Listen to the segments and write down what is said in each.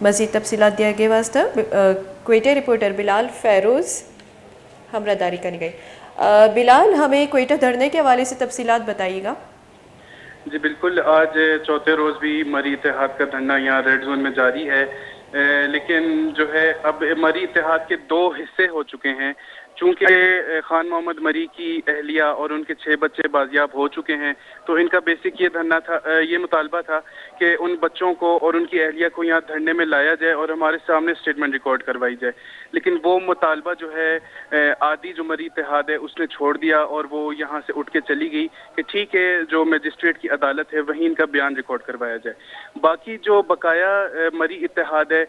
मज़ीद तफसीलात दिया गया वास्ता क्वेटा रिपोर्टर बिलाल फ़ैरोज़ हमरादारी करनी गई। बिलाल, हमें क्वेटा धरने के हवाले से तफसीलात बताइएगा। जी बिल्कुल, आज चौथे रोज़ भी मरी इत्तेहाद का धरना यहाँ रेड जोन में जारी है। लेकिन जो है अब मरी इत्तेहाद के दो हिस्से हो चुके हैं। चूँकि खान मोहम्मद मरी की अहलिया और उनके 6 बच्चे बाजियाब हो चुके हैं, तो इनका बेसिक ये धरना था, ये मुतालबा था कि उन बच्चों को और उनकी अहलिया को यहाँ धरने में लाया जाए और हमारे सामने स्टेटमेंट रिकॉर्ड करवाई जाए। लेकिन वो मुतालबा जो है आदि जो मरी इत्तेहाद है उसने छोड़ दिया और वो यहाँ से उठ के चली गई कि ठीक है, जो मजिस्ट्रेट की अदालत है वहीं इनका बयान रिकॉर्ड करवाया जाए। बाकी जो बकाया मरी इत्तेहाद है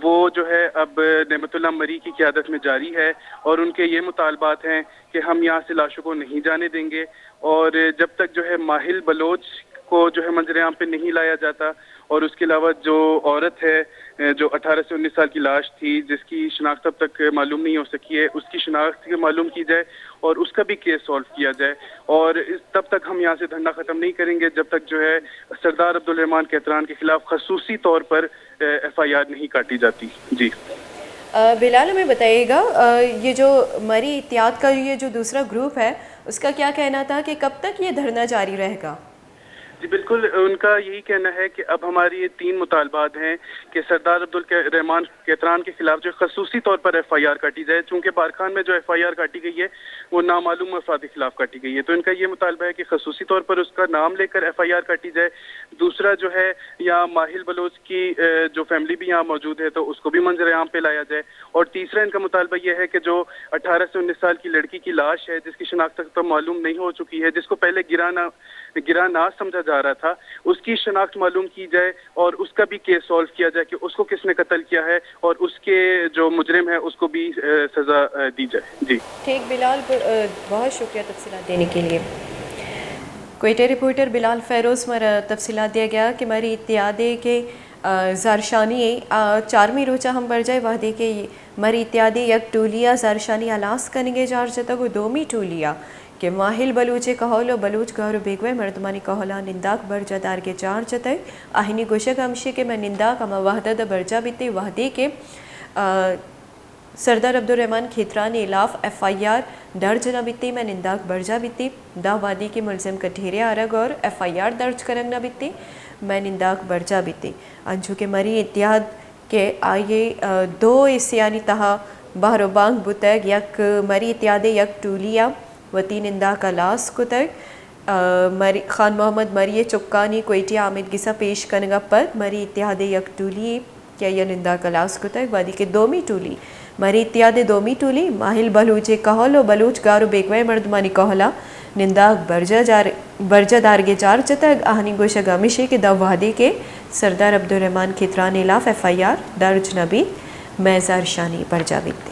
वो जो है अब नेमतुल्लाह मरी की क़यादत में जारी है और उनके ये मुतालबात हैं कि हम यहाँ से लाशों को नहीं जाने देंगे और जब तक जो है माहिल बलोच को जो है मंजर-ए-आम पे नहीं लाया जाता और उसके अलावा जो औरत है जो 18 से 19 साल की लाश थी जिसकी शनाख्त अब तक मालूम नहीं हो सकी है, उसकी शनाख्त मालूम की जाए और उसका भी केस सॉल्व किया जाए। और तब तक हम यहाँ से धरना ख़त्म नहीं करेंगे जब तक जो है सरदार अब्दुल रहमान कैतरान के खिलाफ खसूसी तौर पर FIR नहीं काटी जाती। जी बिलाल, हमें बताइएगा ये जो मरी इत्तेहाद का ये जो दूसरा ग्रुप है उसका क्या कहना था कि कब तक ये धरना जारी रहेगा? जी बिल्कुल, उनका यही कहना है कि अब हमारी ये 3 मुतालबात हैं कि सरदार अब्दुल रहमान कैतरान के खिलाफ जो खसूसी तौर पर FIR काटी जाए। चूँकि बारखान में जो FIR काटी गई है वो नामालूम अफराद के खिलाफ काटी गई है, तो इनका ये मुतालबा है कि खसूसी तौर पर उसका नाम लेकर FIR काटी जाए। दूसरा जो है यहाँ माहिल बलोच की जो फैमिली भी यहाँ मौजूद है तो उसको भी मंजर-ए-आम पे लाया जाए। और तीसरा इनका मुतालबा ये है कि जो 18 से 19 साल की लड़की की लाश है जिसकी शनाख्त तक तो मालूम नहीं हो चुकी है, जिसको पहले गिरा ना समझा जा रहा था, उसकी शनाख्त मालूम की जाए और उसका भी केस सॉल्व किया जाए कि उसको किसने कत्ल किया है और उसके जो मुजरिम है उसको भी सज़ा दी जाए। जी ठीक बिलाल, बहुत शुक्रिया तफसीलात देने के लिए। क्वेटा रिपोर्टर बिलाल फ़ैरोज़ तफसीलात दिया गया कि मरी इत्तेहादे के ज़ारशानी 4वीं रोचा हम बढ़ जाए वादे के मरी इत्तेहादे यक टूलिया ज़ारशानी अलास करेंगे जार जता को 2वीं टूलिया कि माहिल बलूचे कहोलो बलूच गौर बेगवे मर्दमानी कहोला निंदाक बरजा दार के चार जतई आहिनी गोशक हमशे के मैं निंदाक अमा वहदद बरजा बीते वहदे के सरदार अब्दुल रहमान खेतरान इलाफ FIR दर्ज न बीती मैं निंदाक बरजा बीती दा वादी के मुलजिम कठेरे आरग और FIR दर्ज करंग न बीती मैं निंदाक बरजा बीती अंजू के मरी इत्तेहाद के आये 2 इस्यानी तहा बहरोबांग बुतग यक मरी इत्तेहादे यक टूलिया वती निंदा का लास कुतग मरी खान मोहम्मद मरी चुक्कानी कोयटी आमिद गिसा पेश कनगा पर मरी इत्तेहादे यक टूली क्या यह निंदा का लास कुतग वादी के 2वीं टूली मरी इत्तेहादे 2वीं टूली माहिल बलूचे कहोलो बलूच गारो बेगवे मर्दमानी कहोला निंदाक बरजा दारगे चार चतग आहनी गोशा गामिशे के दवादे के सरदार अब्दुल रहमान खेतरान इलाफ FIR दर्ज नबी मैजार शानी बरजा बीते।